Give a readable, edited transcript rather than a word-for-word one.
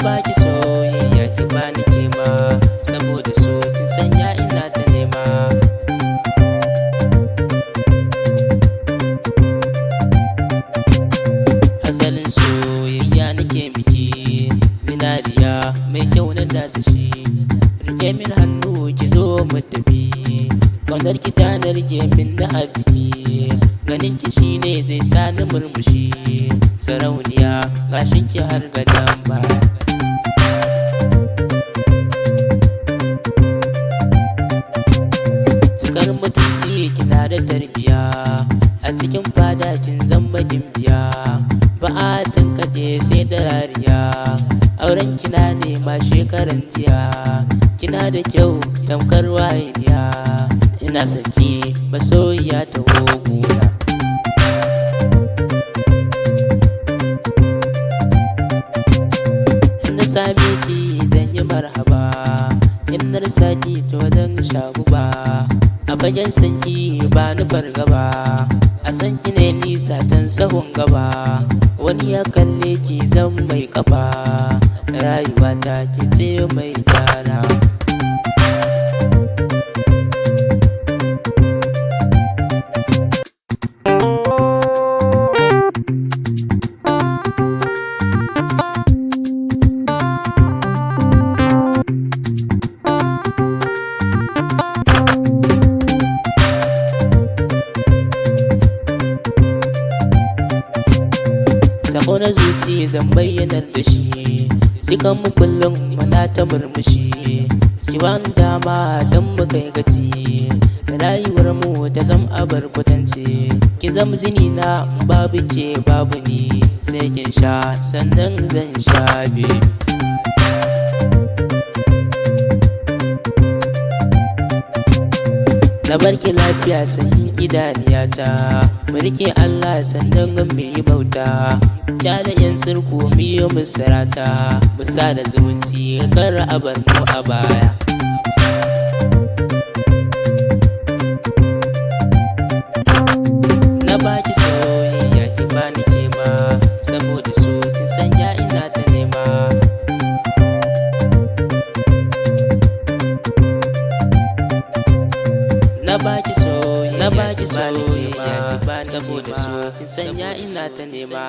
baki soyayya ki bani kema, saboda so kin sanya ina ta nema. Asalin soyayya nake miki, zinariya mai kyau na dasa shi. Rike min hannu ki zo mu tafi, kaunar ki ta narke min na a jiki. Ganin ki shine zai sa ni murmushi, sarauniya gashin ki har gadon baya. Cikar mutunci kina da tarbiya, a cikin fada kin zama gimbiya. Ba a tankaɗe sai da rariya, auren kina nema shekaran jiya. Kina da kyau tamkar wayaniya, ina saki masoyiya ta gona. Na same ki zan yi marhaba, in na rasa ki to zan sha guba. A fagen sanki ba ni fargaba, a san ki ne nisa tan sahun gaba. Wani ya kalle ki zan mai kafa, rayuwa ta ki ce mai gyara. Sako na zuci zan bayyanar da shi, dukan mu kullum muna ta murmushi. Ki bani dama don mu kai gaci, rayuwar mu ta zam abar kwatance. Ki zam jini na babu ke babu ni, sai kin sha sannan zan sha biyu. Na barki lafiya sanyi idaniyata, mu rike Allah sannan mu yi bauta. Kyale yan tsirku mu yi musarata, mu sa da zumunci kar a bar mu a baya. Na baki soyayya ki bani kema, saboda so kin sanya ina ta nema. Na baki soyayya ki bani kema, saboda so kin sanya ina ta nema.